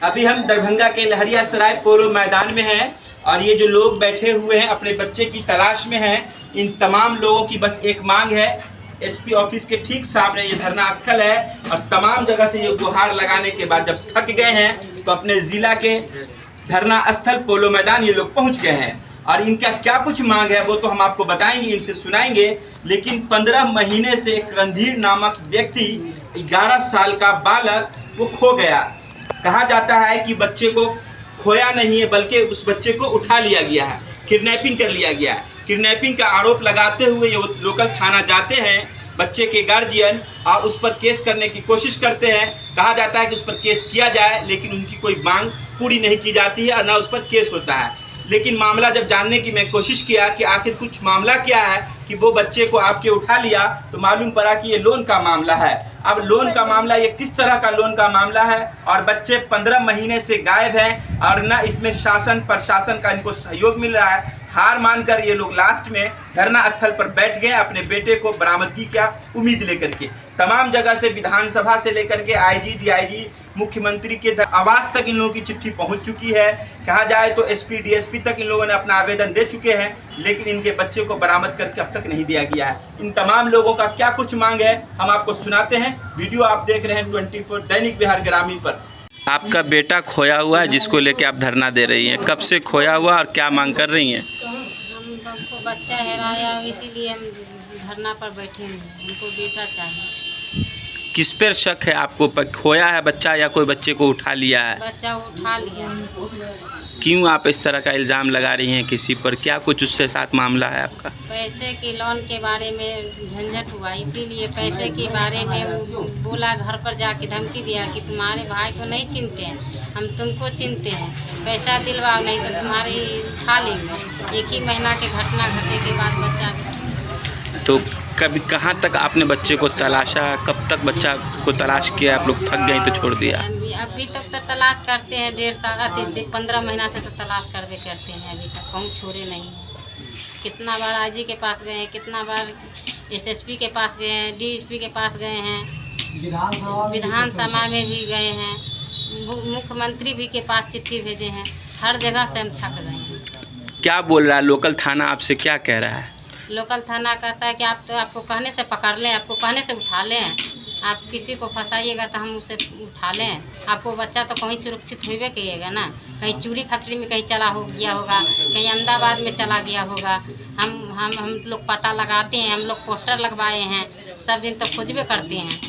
अभी हम दरभंगा के लहरियासराय पोलो मैदान में हैं और ये जो लोग बैठे हुए हैं अपने बच्चे की तलाश में हैं, इन तमाम लोगों की बस एक मांग है। एसपी ऑफिस के ठीक सामने ये धरना स्थल है और तमाम जगह से ये गुहार लगाने के बाद जब थक गए हैं तो अपने ज़िला के धरना स्थल पोलो मैदान ये लोग पहुंच गए हैं। और इनका क्या कुछ मांग है वो तो हम आपको बताएंगे, इनसे सुनाएंगे। लेकिन 15 महीने से एक रणधीर नामक व्यक्ति 11 साल का बालक वो खो गया। कहा जाता है कि बच्चे को खोया नहीं है बल्कि उस बच्चे को उठा लिया गया है, किडनैपिंग कर लिया गया है। किडनैपिंग का आरोप लगाते हुए ये लोकल थाना जाते हैं बच्चे के गार्जियन और उस पर केस करने की कोशिश करते हैं। कहा जाता है कि उस पर केस किया जाए लेकिन उनकी कोई मांग पूरी नहीं की जाती है और ना उस पर केस होता है। लेकिन मामला जब जानने की मैं कोशिश किया कि आखिर कुछ मामला क्या है कि वो बच्चे को आपके उठा लिया तो मालूम पड़ा कि ये लोन का मामला है। अब लोन का मामला ये किस तरह का लोन का मामला है और बच्चे 15 महीने से गायब हैं और न इसमें शासन प्रशासन का इनको सहयोग मिल रहा है। हार मानकर ये लोग लास्ट में धरना स्थल पर बैठ गए अपने बेटे को बरामदगी का उम्मीद लेकर के। तमाम जगह से विधानसभा से लेकर के आईजी डीआईजी मुख्यमंत्री के आवास तक इन लोगों की चिट्ठी पहुंच चुकी है। कहा जाए तो एसपी डीएसपी तक इन लोगों ने अपना आवेदन दे चुके हैं लेकिन इनके बच्चे को बरामद करके अब तक नहीं दिया गया है। इन तमाम लोगों का क्या कुछ मांग है हम आपको सुनाते हैं। वीडियो आप देख रहे हैं 24 दैनिक बिहार ग्रामीण पर। आपका बेटा खोया हुआ है जिसको लेके आप धरना दे रही हैं, कब से खोया हुआ और क्या मांग कर रही हैं? हमको बच्चा हेराया इसीलिए हम धरना पर बैठे हुए हैं। हमको बेटा चाहिए। किस पर शक है आपको, खोया है बच्चा या कोई बच्चे को उठा लिया है? बच्चा उठा लिया। क्यों आप इस तरह का इल्ज़ाम लगा रही हैं किसी पर, क्या कुछ उसके साथ मामला है आपका? पैसे के लोन के बारे में झंझट हुआ, इसीलिए पैसे के बारे में बोला, घर पर जाके धमकी दिया कि तुम्हारे भाई को नहीं चिनते हैं, हम तुमको चिनते हैं, पैसा दिलवाओ नहीं तो तुम्हारे उठा लेंगे। 1 ही महीना के घटना घटने के बाद बच्चा। तो कभी कहाँ तक आपने बच्चे को तलाशा, कब तक बच्चा को तलाश किया? आप लोग थक गए तो छोड़ दिया? अभी तक तो तलाश करते हैं, 1.5 साल 15 महीना से तो तलाश करवे करते हैं, अभी तक कहूँ छोड़े नहीं हैं। कितना बार आईजी के पास गए हैं, कितना बार एसएसपी के पास गए हैं, डीएसपी के पास गए हैं, विधानसभा में भी गए हैं, मुख्यमंत्री भी के पास चिट्ठी भेजे हैं। हर जगह से हम थक गए हैं। क्या बोल रहा है लोकल थाना, आपसे क्या कह रहा है? लोकल थाना कहता है कि आपको कहने से पकड़ लें, आपको कहने से उठा लें, आप किसी को फंसाइएगा तो हम उसे उठा लें। आपको बच्चा तो कहीं सुरक्षित होइबे करिएगा ना, कहीं चूड़ी फैक्ट्री में कहीं चला हो गया होगा, कहीं अहमदाबाद में चला गया होगा। हम लोग पता लगाते हैं, हम लोग पोस्टर लगवाए हैं, सब दिन तो खोजबे करते हैं।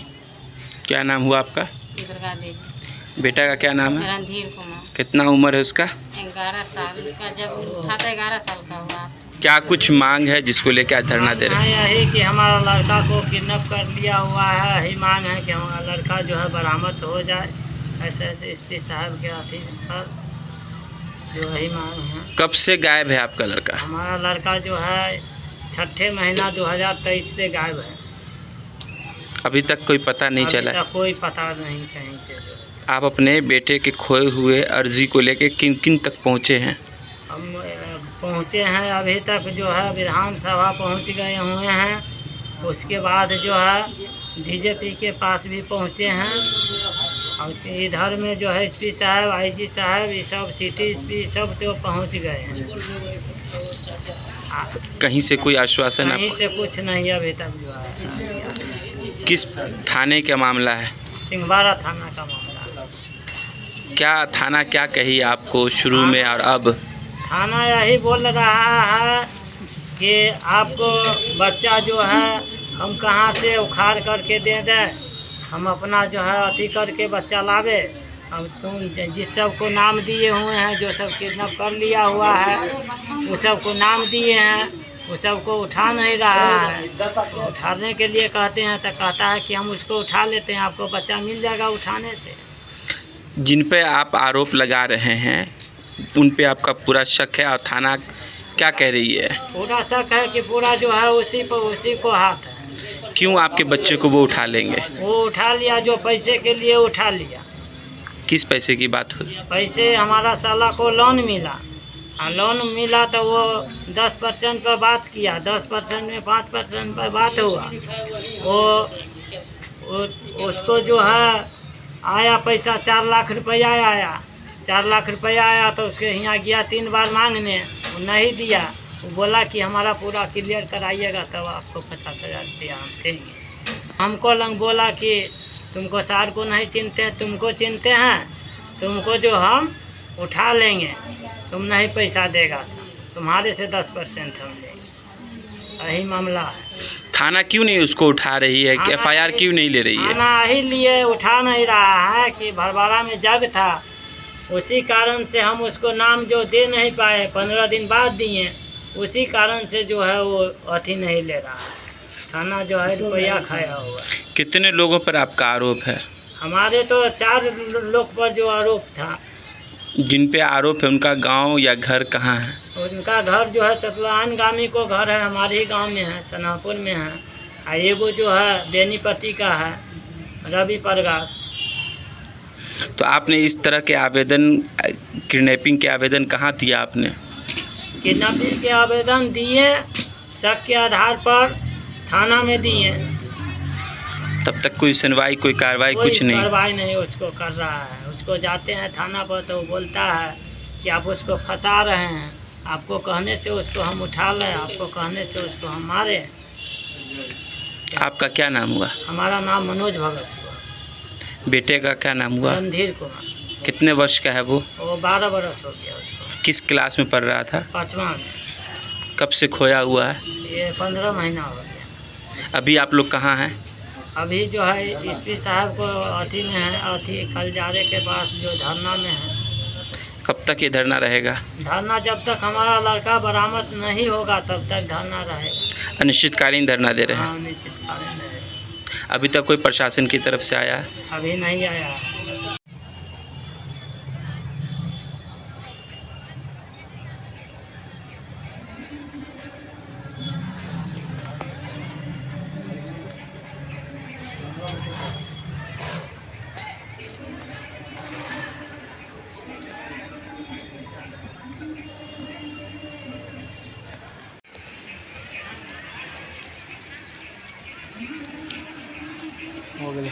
क्या नाम हुआ आपका? दुर्गा देवी। बेटा का क्या नाम है? रणधीर कुमार। कितना उम्र है उसका? 11 साल का, जब उठा था 11 साल का हुआ। क्या कुछ मांग है जिसको लेकर आज धरना दे रहे हैं? यही कि हमारा लड़का को किडनैप कर लिया हुआ है, यही मांग है कि हमारा लड़का जो है बरामद हो जाए। ऐसे एसपी साहब के ऑफिस पर जो यही मांग है। कब से गायब है आपका लड़का? हमारा लड़का जो है 6ठे महीना 2023 से गायब है। अभी तक कोई पता नहीं चला? अभी तक कोई पता नहीं कहीं से। आप अपने बेटे के खोए हुए अर्जी को लेके किन किन तक पहुँचे हैं? हम पहुँचे हैं अभी तक जो है विधानसभा पहुँच गए हुए हैं, उसके बाद जो है डीजीपी के पास भी पहुँचे हैं और इधर में जो है एसपी साहब, आईजी साहब, ये सब सिटी एसपी सब तो पहुँच गए हैं। कहीं से कोई आश्वासन? कहीं से कुछ नहीं अभी तक जो है। किस थाने का मामला है? सिंहवाड़ा थाना का मामला। क्या थाना क्या कही आपको शुरू में और अब? थाना यही बोल रहा है कि आपको बच्चा जो है हम कहाँ से उखाड़ करके दे दें, हम अपना जो है अथी करके बच्चा लावे। हम तुम जिस सब को नाम दिए हुए हैं, जो सब किडनैप कर लिया हुआ है, उस सब को नाम दिए हैं, उस सब को उठा नहीं रहा है। उठाने के लिए कहते हैं तो कहता है कि हम उसको उठा लेते हैं, आपको बच्चा मिल जाएगा उठाने से। जिन पे आप आरोप लगा रहे हैं उन पे आपका पूरा शक है और थाना क्या कह रही है? पूरा शक है कि पूरा जो है उसी को हाथ है। क्यों आपके बच्चे को वो उठा लेंगे? वो उठा लिया जो पैसे के लिए उठा लिया। किस पैसे की बात हुई? पैसे हमारा साला को लोन मिला, लोन मिला तो वो 10% पर बात किया, 10% में 5% पर बात हुआ। वो उसको जो है आया पैसा 4 लाख रुपया आया, 4 लाख रुपया आया तो उसके यहाँ गया 3 बार मांगने, वो नहीं दिया। वो बोला कि हमारा पूरा क्लियर कराइएगा तब आपको 50,000 रुपया हम देंगे। हमको लंग बोला कि तुमको सार को नहीं चिनते हैं, तुमको चिनते हैं, तुमको जो हम उठा लेंगे, तुम नहीं पैसा देगा, तुम्हारे से 10% हम लेंगे। यही मामला है। थाना क्यों नहीं उसको उठा रही है? कि FIR क्यों नहीं ले रही है? थाना यही लिए उठा नहीं रहा है कि भरवाड़ा में जग था, उसी कारण से हम उसको नाम जो दे नहीं पाए, 15 दिन बाद दिए, उसी कारण से जो है वो अथी नहीं ले रहा है। थाना जो है रुपया खाया हुआ। कितने लोगों पर आपका आरोप है? हमारे तो 4 लोग पर जो आरोप था। जिन पे आरोप है उनका गांव या घर कहाँ है? उनका घर जो है चतलान गामी को घर है, हमारे ही गांव में है, सनापुर में है। और एगो जो है बेनीपट्टी का है, रवि प्रकाश। तो आपने इस तरह के आवेदन, किडनैपिंग के आवेदन कहाँ दिया आपने? किडनैपिंग के आवेदन दिए, शक के आधार पर थाना में दिए। तब तक कोई सुनवाई, कोई कार्रवाई कुछ नहीं? कार्रवाई नहीं उसको कर रहा है। उसको जाते हैं थाना पर तो वो बोलता है कि आप उसको फंसा रहे हैं, आपको कहने से उसको हम उठा लें, आपको कहने से उसको हम मारे। आपका क्या नाम हुआ? हमारा नाम मनोज भगत हुआ। बेटे का क्या नाम हुआ? रणधीर कुमार। कितने वर्ष का है वो? 12 बरस हो गया उसको। किस क्लास में पढ़ रहा था? 5वां में। कब से खोया हुआ है? ये 15 महीना हो गया। अभी आप लोग कहाँ हैं? अभी जो है एसपी साहब को अथी में है, अथी खलजारे के पास जो धरना में है। कब तक ये धरना रहेगा? धरना जब तक हमारा लड़का बरामद नहीं होगा तब तक धरना रहेगा। अनिश्चितकालीन धरना दे रहे हैं? हाँ, अनिश्चितकालीन रहेगा। अभी तक कोई प्रशासन की तरफ से आया है? अभी नहीं आया है। हो गए